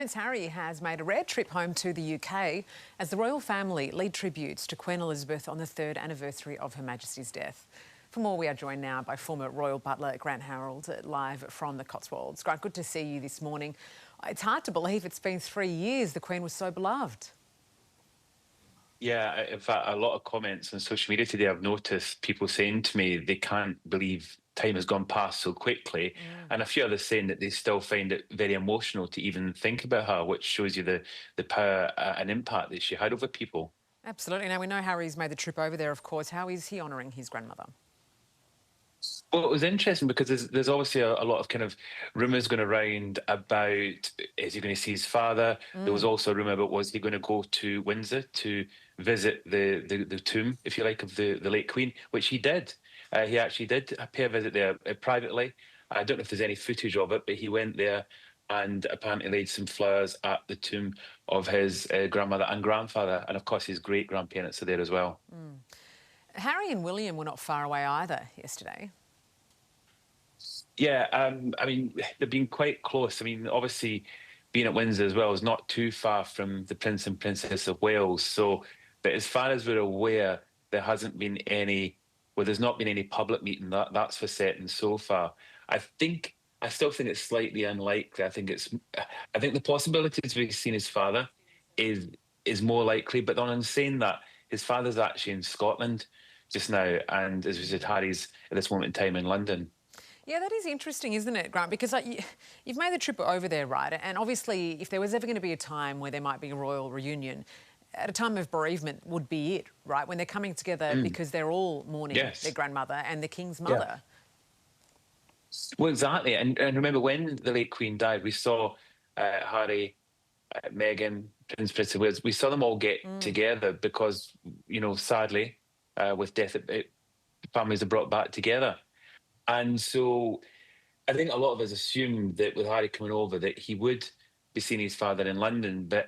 Prince Harry has made a rare trip home to the UK as the royal family lead tributes to Queen Elizabeth on the 3rd anniversary of Her Majesty's death. For more, we are joined now by former royal butler Grant Harold, live from the Cotswolds. Grant, good to see you this morning. It's hard to believe it's been 3 years the Queen was so beloved. Yeah, in fact, a lot of comments on social media today I've noticed people saying to me they can't believe time has gone past so quickly, and a few others saying that they still find it very emotional to even think about her, which shows you the power and impact that she had over people. Absolutely. Now, we know Harry's made the trip over there, of course. How is he honouring his grandmother? Well, it was interesting because there's obviously a lot of kind of rumours going around about is he going to see his father? There was also a rumour about was he going to go to Windsor to visit the tomb, if you like, of the late Queen, which he did. He actually did pay a visit there privately. I don't know if there's any footage of it, but he went there and apparently laid some flowers at the tomb of his grandmother and grandfather, and of course his great grandparents are there as well. Harry and William were not far away either yesterday. Yeah, I mean, they've been quite close. I mean, obviously, being at Windsor as well is not too far from the Prince and Princess of Wales. So, but as far as we're aware, there hasn't been any, well, there's not been any public meeting. That's for certain so far. I think, I still think it's slightly unlikely. I think the possibility to be seen his father is is more likely. But then in saying that, his father's actually in Scotland just now, and as we said, Harry's at this moment in time in London. Yeah, that is interesting, isn't it, Grant? Because you've made the trip over there, right? And obviously, if there was ever going to be a time where there might be a royal reunion, at a time of bereavement would be it, right? When they're coming together because they're all mourning their Yes. grandmother and the King's Yeah. mother. Well, exactly. And remember when the late Queen died, we saw Harry, Meghan, Prince of Wales. We saw them all get together because, sadly, with death, families are brought back together. And so I think a lot of us assumed that with Harry coming over that he would be seeing his father in London, but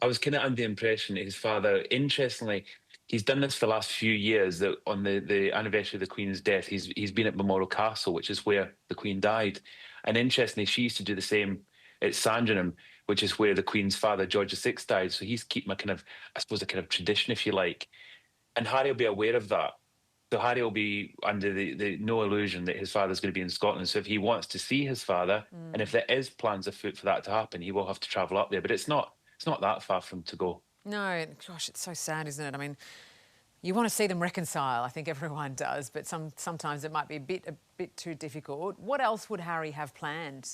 I was kind of under the impression that his father, interestingly, he's done this for the last few years. That on the anniversary of the Queen's death, he's been at Balmoral Castle, which is where the Queen died. And interestingly, she used to do the same at Sandringham, which is where the Queen's father, George VI, died. So he's keeping a kind of, I suppose, a kind of tradition, if you like. And Harry will be aware of that. So Harry will be under the no illusion that his father's going to be in Scotland. So if he wants to see his father, and if there is plans afoot for that to happen, he will have to travel up there. But it's not that far from to go. No, gosh, it's so sad, isn't it? I mean, you want to see them reconcile. I think everyone does, but sometimes it might be a bit too difficult. What else would Harry have planned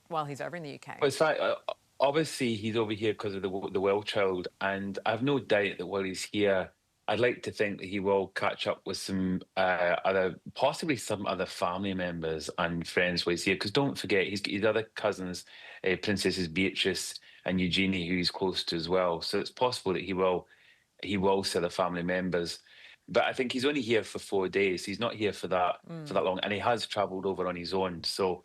while he's over in the UK? Well, it's like obviously he's over here because of the well child, and I've no doubt that while he's here, I'd like to think that he will catch up with some possibly some other family members and friends while he's here. Because don't forget, his other cousins, Princesses Beatrice and Eugenie, who he's close to as well. So it's possible that he will see the family members. But I think he's only here for 4 days. He's not here for that long, and he has travelled over on his own. So,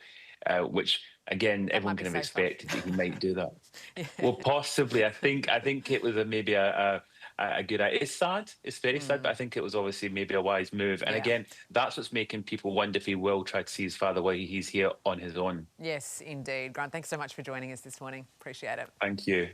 which again, That everyone might be kind of safer. expected that he might do that. Yeah. Well, possibly. I think it was maybe a good idea. It's sad. It's very sad, but I think it was obviously maybe a wise move. And Yeah. again, that's what's making people wonder if he will try to see his father while he's here on his own. Yes, indeed. Grant, thanks so much for joining us this morning. Appreciate it. Thank you.